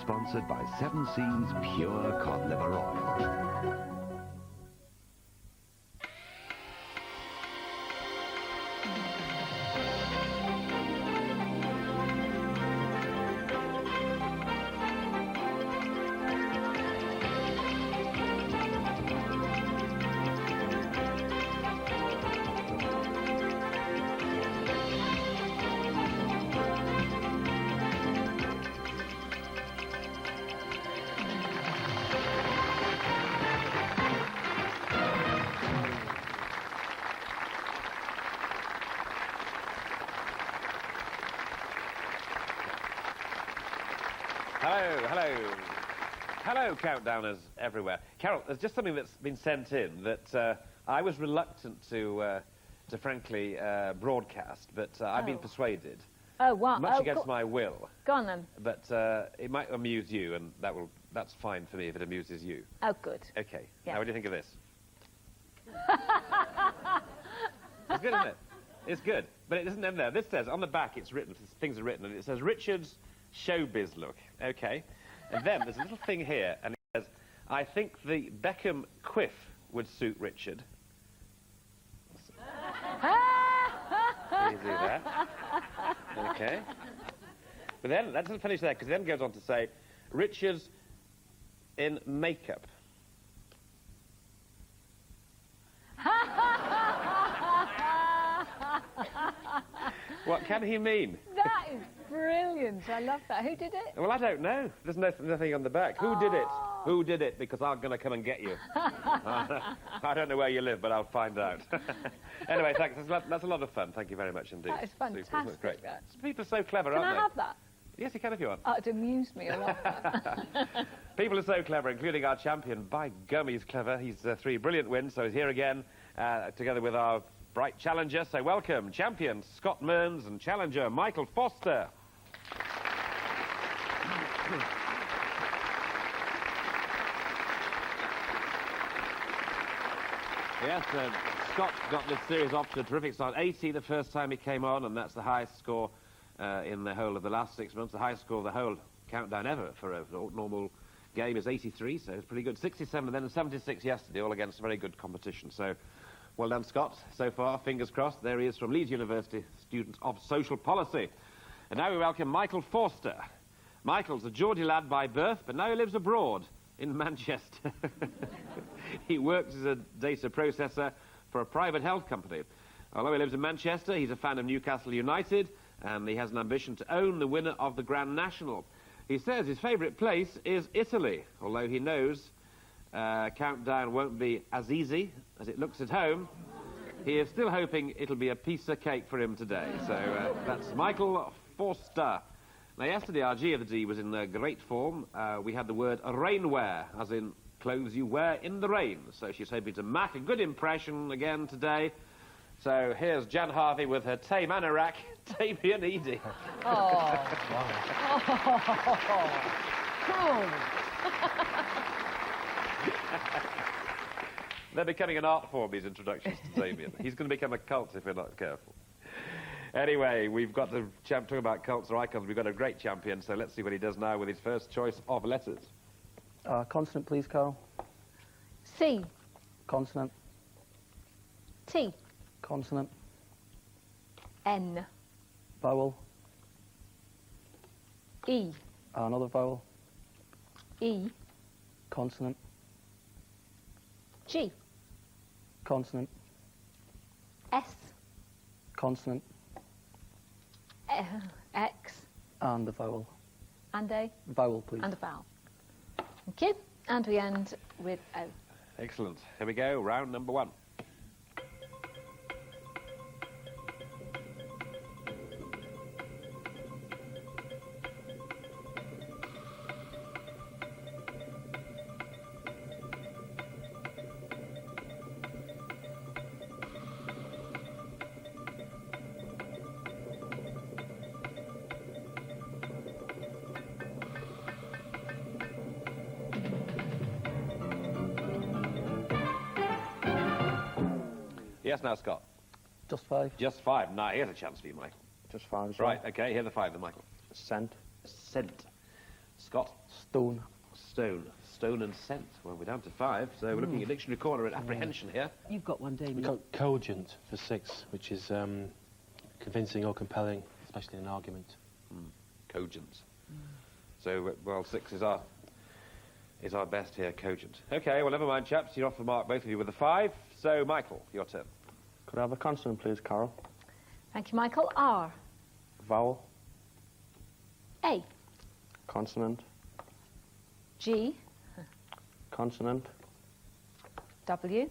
sponsored by Seven Seas Pure Cod Liver Oil. Hello, Countdowners everywhere. Carol, there's just something that's been sent in that I was reluctant to frankly broadcast, but I've been persuaded. Oh, wow. Much against my will. Go on then. But it might amuse you, and that's fine for me if it amuses you. Oh, good. Okay. Yeah. Now, what do you think of this? It's good, isn't it? It's good. But it doesn't end there. This says, on the back, it's written, things are written, and it says, Richard's showbiz look. Okay. And then there's a little thing here, and it says, I think the Beckham quiff would suit Richard. Can you do that? Okay. But then, that doesn't finish there, because it then goes on to say, Richard's in makeup. What can he mean? That is brilliant. I love that. Who did it? Well, I don't know. There's nothing on the back. Who did it? Who did it? Because I'm going to come and get you. I don't know where you live, but I'll find out. Anyway, thanks. That's a lot of fun. Thank you very much indeed. That is fantastic. That's great. That. People are so clever, Can aren't I they? have that? Yes, you can if you want. Oh, it amused me a lot. People are so clever, including our champion. By gum, he's clever. He's 3 brilliant wins, so he's here again, together with our bright challenger. So welcome, champion Scott Mearns and challenger Michael Foster. Yes, Scott got this series off to a terrific start. 80 the first time he came on, and that's the highest score in the whole of the last 6 months. The highest score of the whole countdown ever for a normal game is 83, so it's pretty good. 67 and then 76 yesterday, all against very good competition. So, well done, Scott. So far, fingers crossed. There he is from Leeds University, student of social policy. And now we welcome Michael Forster. Michael's a Geordie lad by birth, but now he lives abroad in Manchester. He works as a data processor for a private health company. Although he lives in Manchester, he's a fan of Newcastle United, and he has an ambition to own the winner of the Grand National. He says his favourite place is Italy, although he knows Countdown won't be as easy as it looks at home. He is still hoping it'll be a piece of cake for him today. So that's Michael Forster. Now, yesterday our G of the D was in great form. We had the word rainwear, as in clothes you wear in the rain. So she's hoping to make a good impression again today. So here's Jan Harvey with her tame anorak, Damien Eadie. Oh. Cool. They're becoming an art form, these introductions to Damien. He's going to become a cult if we're not careful. Anyway, we've got the champ talking about cults or icons. We've got a great champion, so let's see what he does now with his first choice of letters. Consonant, please, Carl. C. Consonant. T. Consonant. N. Vowel. E. Another vowel. E. Consonant. G. Consonant. S. Consonant. X. And a vowel. And a. Vowel, please. And a vowel. Thank you. And we end with O. Excellent. Here we go, round number 1. Yes, now, Scott. Just 5. Just 5. Now, here's a chance for you, Mike. Just 5 as well. Right, okay, here are the 5 then, Michael. Scent. Scent. Scott? Stone. Stone. Stone and scent. Well, we're down to 5, so we're looking at Dictionary Corner at apprehension here. You've got one, Damien. We've got cogent for 6, which is convincing or compelling, especially in an argument. Cogent. So, well, 6 is our best here, cogent. Okay, well, never mind, chaps. You're off the mark, both of you, with a 5. So, Michael, your turn. Could I have a consonant, please, Carol? Thank you, Michael. R. Vowel. A. Consonant. G. Consonant. W.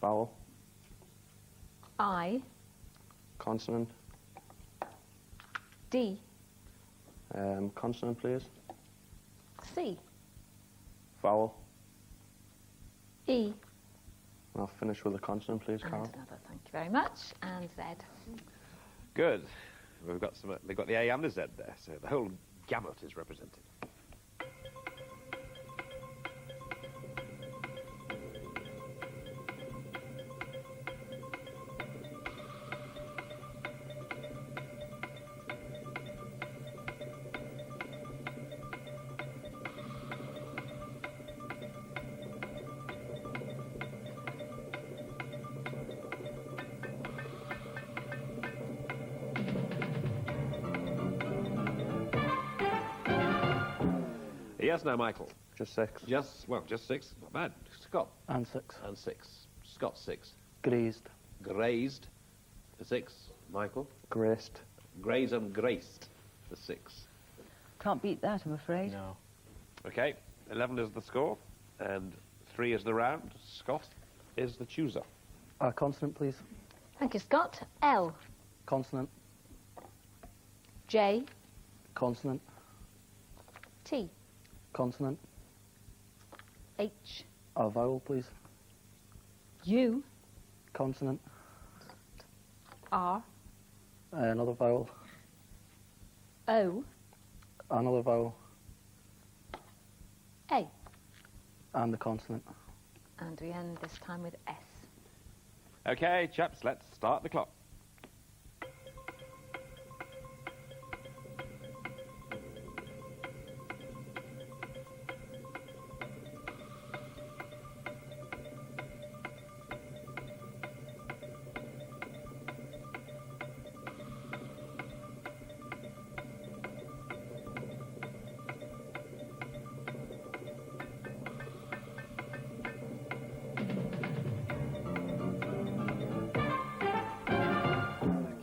Vowel. I. Consonant. D. Consonant, please. C. Vowel. E. And I'll finish with a consonant, please, And Carol. another, thank you very much. And Z. Good. We've got the A and the Z there, so the whole gamut is represented. Yes, now, Michael. Just 6. Just 6. Not bad. Scott. And 6. And 6. Scott, 6. Grazed. Grazed for 6. Michael. Graced. Graze and graced for 6. Can't beat that, I'm afraid. No. Okay, 11 is the score, and 3 is the round. Scott is the chooser. Consonant, please. Thank you, Scott. L. Consonant. J. Consonant. T. Consonant. H. A vowel, please. U. Consonant. R. Another vowel. O. Another vowel. A. And the consonant. And we end this time with S. Okay, chaps, let's start the clock.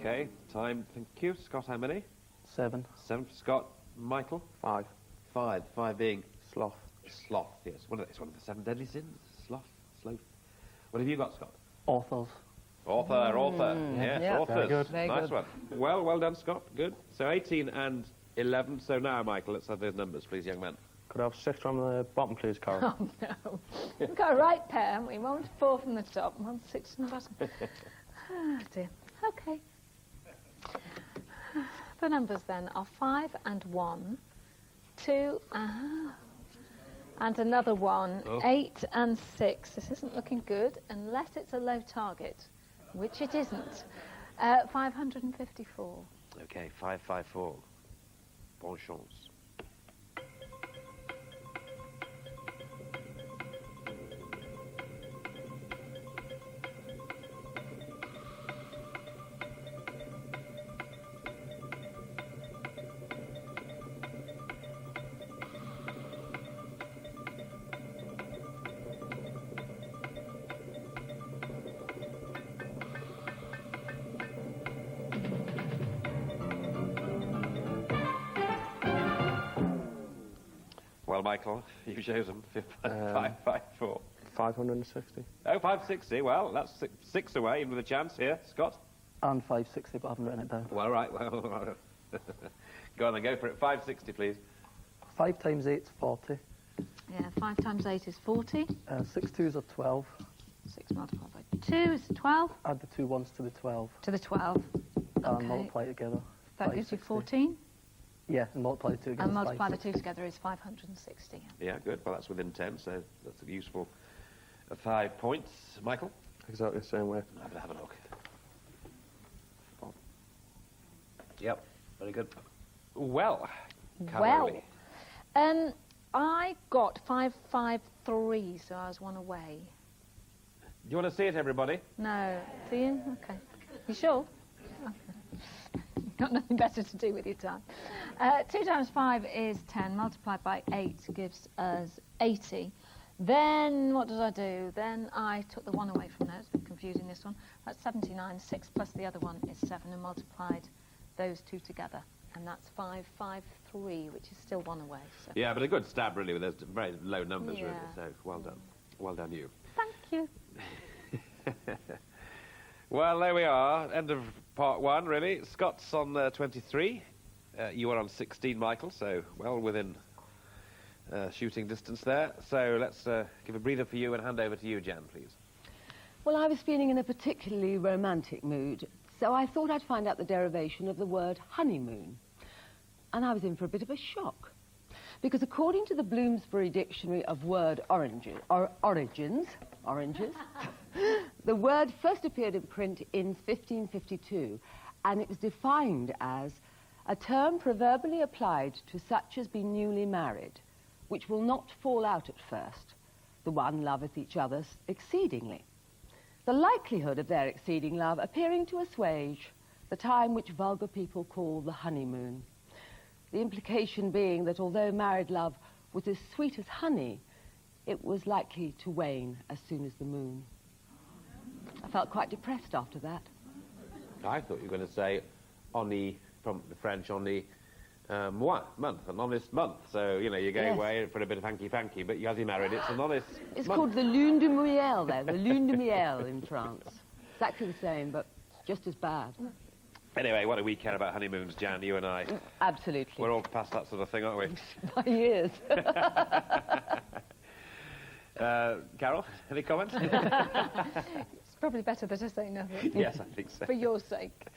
Okay, time, thank you. Scott, how many? 7. 7 for Scott. Michael? 5. 5. 5 being Sloth. sloth, yes. It's one of the 7 deadly sins. Sloth. What have you got, Scott? Authors. Author. Yes, Yeah. authors. Very good. Very nice good. one. Well done, Scott. Good. So 18 and 11. So now, Michael, let's have those numbers, please, young man. Could I have 6 from the bottom, please, Carol? Oh, no. We've got a right pair, haven't we? 1 to 4 from the top, 1 to 6 from the bottom. Oh, dear. OK. The numbers, then, are 5 and 1, 2, and another 1, 8 and 6. This isn't looking good, unless it's a low target, which it isn't. 554. Okay, 554. Bonne chance. Well, Michael, you've chosen 554. 560. Oh, 560. Well, that's six away, even with a chance here. Scott? And 560, but I haven't written it down. Well, right. Well, go on then, go for it. 560, please. 5 times 8 is 40. Yeah, 5 times 8 is 40. 6 twos are 12. 6 multiplied by 2 is 12. Add the 2 ones to the 12 To the 12. and Okay. multiply together. That gives you 560. 14. Yeah, and multiply the 2 together. And is multiply the 2 560. together is 560. Yeah, good. Well, that's within 10, so that's a useful 5 points. Michael? Exactly the same way. Have a look. Yep, very good. Well, Well, cavalry. I got 553, so I was one away. Do you want to see it, everybody? No. Do you? Okay. You sure? Got nothing better to do with your time. 2 times 5 is 10, multiplied by 8 gives us 80. Then, what did I do? Then I took the 1 away from there. It's a bit confusing, this one. That's 79. 6 plus the other one is 7, and multiplied those two together. And that's 553, which is still 1 away. So. Yeah, but a good stab, really, with those very low numbers, Yeah. really. So, well done. Well done, you. Thank you. Well, there we are. End of part 1, really. Scott's on 23. You are on 16, Michael, so well within shooting distance there. So let's give a breather for you and hand over to you, Jan, please. Well, I was feeling in a particularly romantic mood, so I thought I'd find out the derivation of the word honeymoon. And I was in for a bit of a shock. Because according to the Bloomsbury Dictionary of Word Origins, the word first appeared in print in 1552, and it was defined as a term proverbially applied to such as be newly married, which will not fall out at first. The one loveth each other exceedingly. The likelihood of their exceeding love appearing to assuage the time which vulgar people call the honeymoon. The implication being that although married love was as sweet as honey, it was likely to wane as soon as the moon. I felt quite depressed after that. I thought you were going to say "honni" from the French "honni mois," month, an honest month. So, you know, you're going Yes. away for a bit of hanky-panky, but as you're married, it's an honest It's month. called the lune de miel there, the lune de miel in France. Exactly the same, but just as bad. Anyway, what do we care about honeymoons, Jan, you and I? Absolutely. We're all past that sort of thing, aren't we? By years. Carol, any comments? It's probably better that I say nothing. Yes, I think so. For your sake.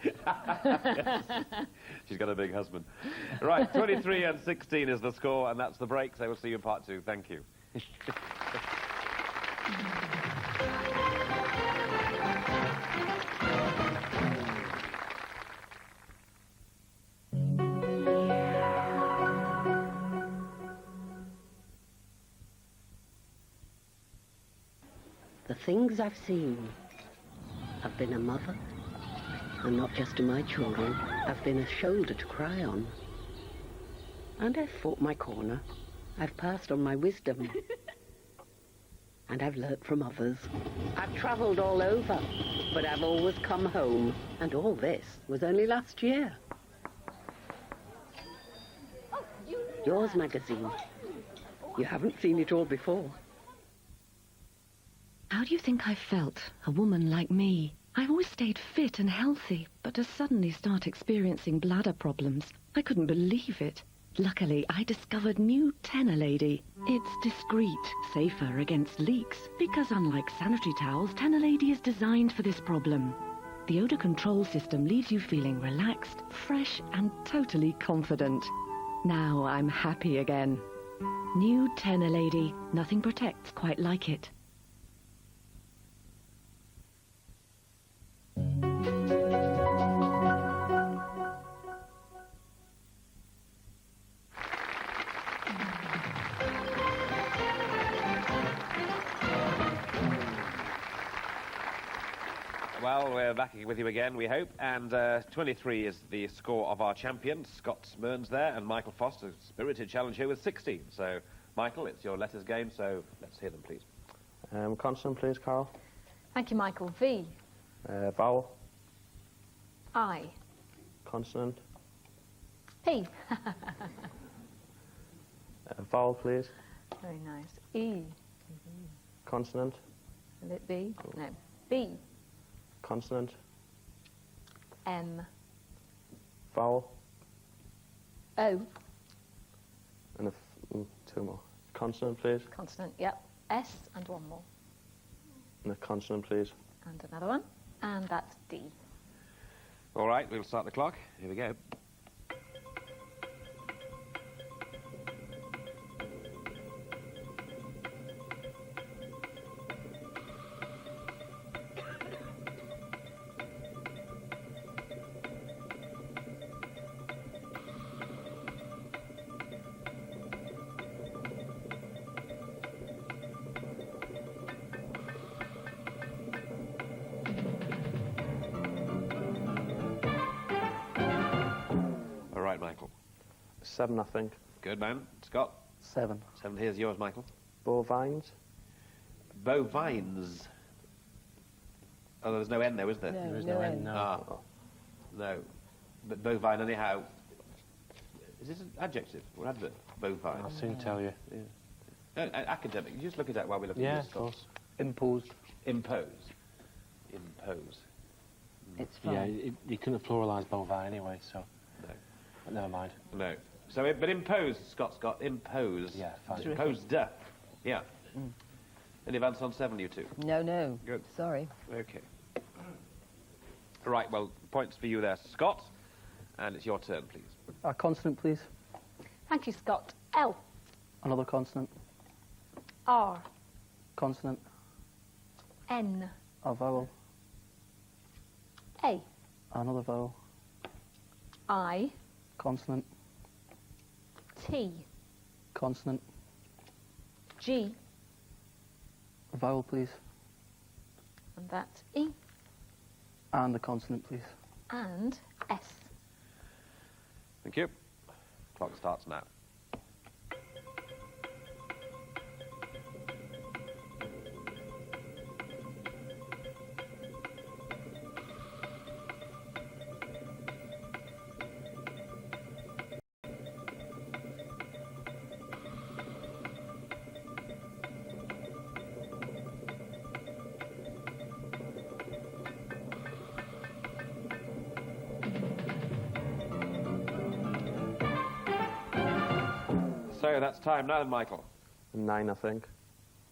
She's got a big husband. Right, 23 and 16 is the score, and that's the break, so we'll see you in part 2. Thank you. The things I've seen. I've been a mother, and not just to my children. I've been a shoulder to cry on. And I've fought my corner. I've passed on my wisdom. And I've learnt from others. I've travelled all over, but I've always come home. And all this was only last year. Yours magazine. You haven't seen it all before. How do you think I felt, a woman like me? I've always stayed fit and healthy, but to suddenly start experiencing bladder problems, I couldn't believe it. Luckily, I discovered new Tenor Lady. It's discreet, safer against leaks, because unlike sanitary towels, Tenor Lady is designed for this problem. The odor control system leaves you feeling relaxed, fresh, and totally confident. Now I'm happy again. New Tenor Lady. Nothing protects quite like it. Well, we're back with you again, we hope, and 23 is the score of our champion. Scott Mearns there, and Michael Foster, spirited challenge here with 16. So, Michael, it's your letters game, so let's hear them, please. Consonant, please, Carol. Thank you, Michael. V. Vowel. I. Consonant. P. Vowel, please. Very nice. E. Consonant. Will it be? No. B. Consonant. M. Vowel. O. And two more. Consonant, please. Consonant, yep. S and one more. And a consonant, please. And another one. And that's D. All right, we'll start the clock. Here we go. 7, I think. Good man. Scott? 7. 7. Here's yours, Michael. Bovines. Bovines. Oh, there's no N there, is there? No, There is no no N. N, no. Ah. No. But bovine, anyhow. Is this an adjective or adverb? Bovine. I'll soon tell you. Academic. You just look at that while we look Yeah, at this of course. Imposed. Impose. Impose. It's fine. Yeah, you couldn't have pluralised bovine anyway, so No. never mind. No. So, but impose, Scott's got impose. Yeah, fine. Imposed. Yeah. Any advance on 7, you two? No, no. Good. Sorry. Okay. Right, well, points for you there, Scott. And it's your turn, please. A consonant, please. Thank you, Scott. L. Another consonant. R. Consonant. N. A vowel. A. Another vowel. I. Consonant. T. Consonant. G. A vowel, please. And that's E. And a consonant, please. And S. Thank you. Clock starts now. So that's time now then, Michael. 9, I think.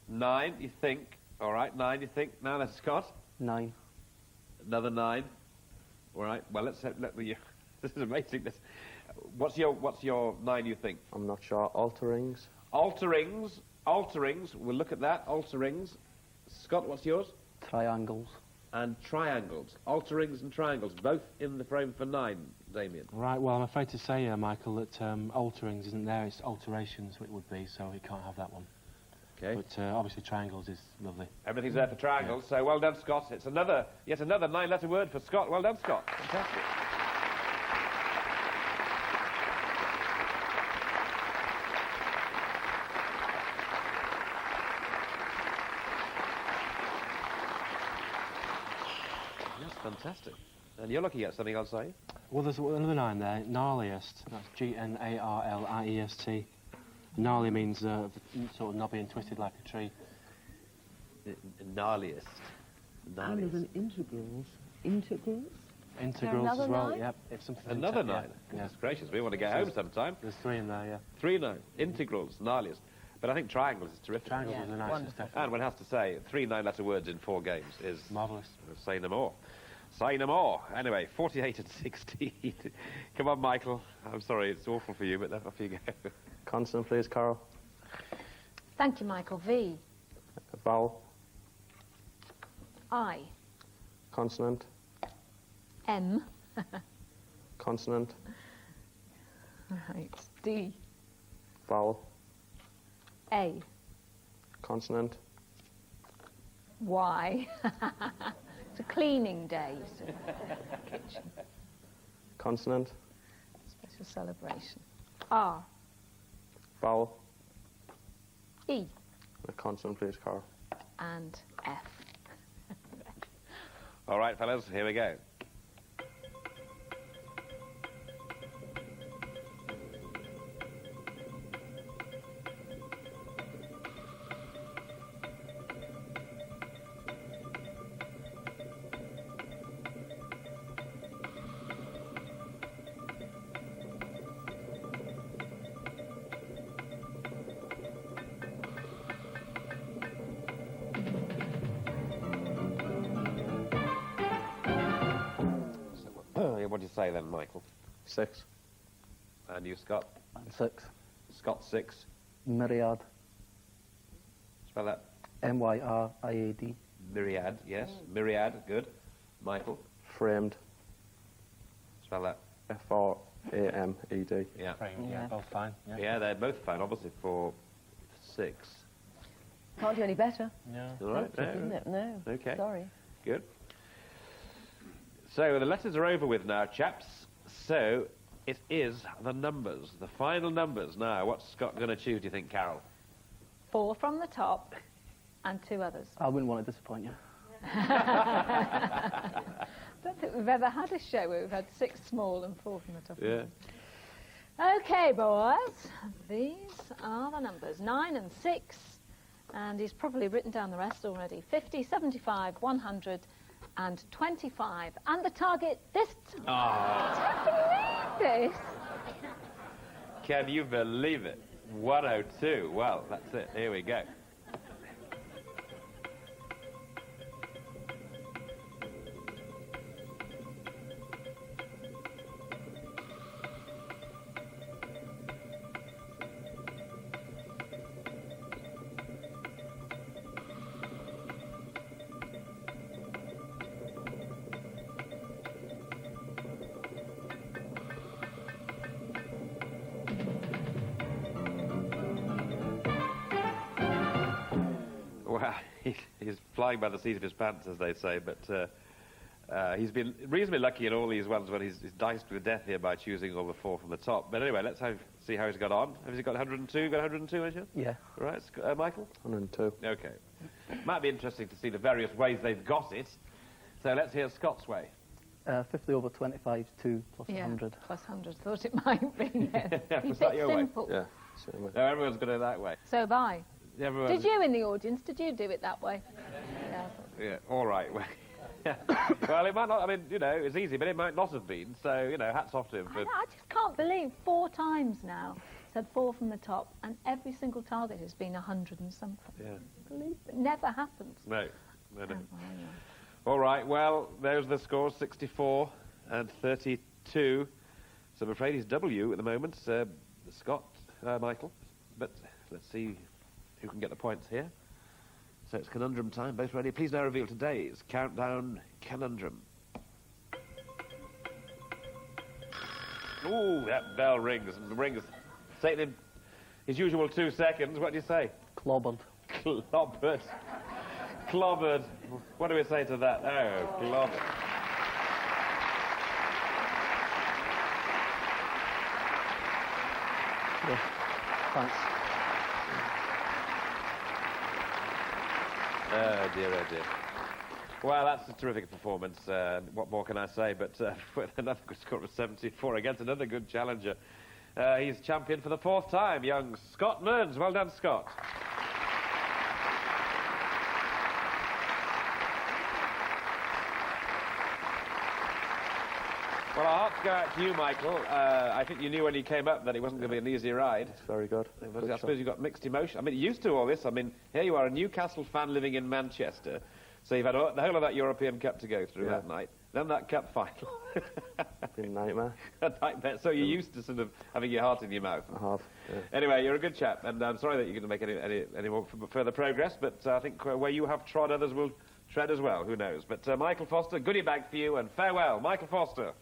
9, you think. All right, 9, you think. Now that's Scott. 9. Another 9. All right. Well, let me. This is amazing. What's your 9? You think? I'm not sure. Alterings. Alterings. We'll look at that. Alterings. Scott, what's yours? Triangles. And triangles. Alterings and triangles, both in the frame for 9. Damien. Right, well, I'm afraid to say, Michael, that alterings isn't there, it's alterations it would be, so we can't have that one. Okay. But obviously triangles is lovely. Everything's there for triangles. So well done, Scott. It's yet another 9-letter word for Scott. Well done, Scott. Fantastic. That's fantastic. And you're looking at something else, are you? Well, there's another 9 there, gnarliest. That's G-N-A-R-L-I-E-S-T. Gnarly means sort of knobby and twisted like a tree. Gnarliest. And there's an integrals. Integrals? Integrals another as well, 9? yep. If something Another 9. Yeah. Goodness gracious, we want to get home sometime. There's 3 in there, yeah. 3 9. Integrals, gnarliest. But I think triangles is terrific. Triangles Yeah, is the nicest, wonderful. definitely. And one has to say, 3 9-letter words in 4 games is... Marvellous. Say no more. Say no more. Anyway, 48 and 16. Come on, Michael. I'm sorry, it's awful for you, but off you go. Consonant, please, Carol. Thank you, Michael. V. A vowel. I. Consonant. M. Consonant. Right. D. Vowel. A. Consonant. Y. It's a cleaning day, so kitchen. Consonant. Special celebration. R. Vowel. E. A consonant, please, Carol. And F. All right, fellas, here we go. What do you say then, Michael? 6. And you, Scott? 6. Scott 6. Myriad. Spell that. M-Y-R-I-A-D. Myriad, yes. Myriad, good. Michael? Framed. Spell that. F-R-A-M-E-D. Yeah. Frame, Yeah. both fine. Yeah. Yeah, they're both fine, obviously, for 6. Can't do any better, No. All right, isn't no. it? No. Okay. Sorry. Good. So the letters are over with now, chaps. So It is the numbers, the final numbers. Now, what's Scott going to choose, do you think, Carol? 4 from the top and 2 others. I wouldn't want to disappoint you. I don't think we've ever had a show where we've had 6 small and 4 from the top. Yeah. Okay, boys, these are the numbers, 9 and 6, and he's probably written down the rest already. 50, 75, 100 and 25. And the target this time. Can you believe this? Can you believe it? 102. Well, that's it. Here we go. Well, he's flying by the seat of his pants, as they say, but he's been reasonably lucky in all these ones when he's diced with death here by choosing all the 4 from the top. But anyway, let's see how he's got on. Has he got 102? Got 102, has he? Yeah. Right, Michael? 102. Okay. Might be interesting to see the various ways they've got it. So let's hear Scott's way. 50 over 25 2 plus 100. Plus 100. Thought it might be. Yeah. Was that your way? Simple. Yeah, certainly. No, everyone's got it that way. So have I. Everyone... Did you in the audience? Did you do it that way? Yeah. Yeah, all right. Well, well, it might not, I mean, you know, it's easy, but it might not have been. So, you know, hats off to him. I just can't believe 4 times now said 4 from the top, and every single target has been 100 and something. Yeah. Believe it never happens. No. All right, well, there's the scores, 64 and 32. So I'm afraid he's W at the moment, Scott, Michael. But let's see who can get the points here. So it's conundrum time, both ready. Please now reveal today's countdown conundrum. Ooh, that bell rings, and rings. Say it in his usual 2 seconds. What do you say? Clobbered. Clobbered. Clobbered. What do we say to that? Oh, clobbered. Yeah. Thanks. Oh, dear, oh, dear. Well, that's a terrific performance. What more can I say? But with another good score of 74 against another good challenger. He's champion for the 4th time, young Scott Mearns. Well done, Scott. Well, our hearts go out to you, Michael. I think you knew when you came up that it wasn't going to be an easy ride. It's very good. I suppose you got mixed emotion. I mean, you're used to all this. I mean, here you are, a Newcastle fan living in Manchester. So you've had the whole of that European Cup to go through that night. Then that cup final. Been a nightmare. A nightmare. So you're used to sort of having your heart in your mouth. I have, yeah. Anyway, you're a good chap, and I'm sorry that you're going to make any more further progress, but I think where you have trod, others will tread as well. Who knows? But Michael Foster, goodie bag for you, and farewell, Michael Foster.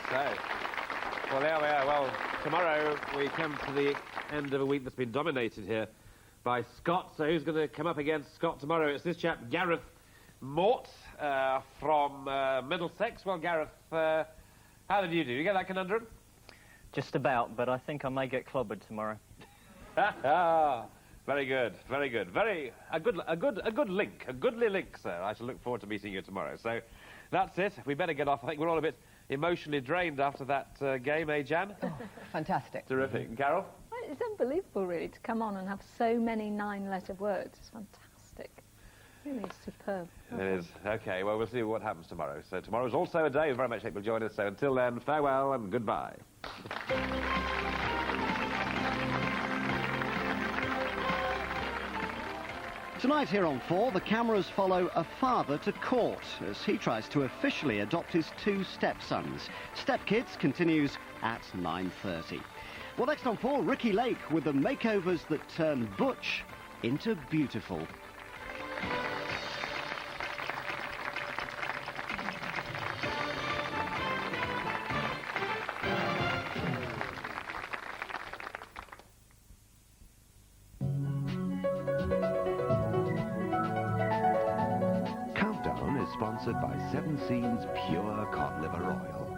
So, well, there we are. Well, tomorrow we come to the end of a week that's been dominated here by Scott. So who's going to come up against Scott tomorrow? It's this chap, Gareth Mort, from Middlesex. Well, Gareth, how did you do? Did you get that conundrum? Just about, but I think I may get clobbered tomorrow. Very good, very good. A good link, a goodly link, sir. I shall look forward to meeting you tomorrow. So that's it. We better get off. I think we're all a bit emotionally drained after that game, eh, Jan? Oh, fantastic. Terrific. And Carol? Well, it's unbelievable, really, to come on and have so many 9-letter words. It's fantastic. Really superb. It is. Okay, well, we'll see what happens tomorrow. So tomorrow's also a day. We very much hope you'll join us. So until then, farewell and goodbye. Tonight here on 4, the cameras follow a father to court as he tries to officially adopt his 2 stepsons. Stepkids continues at 9:30. Well, next on 4, Ricky Lake with the makeovers that turn butch into beautiful. Sponsored by Seven Seas Pure Cod Liver Oil.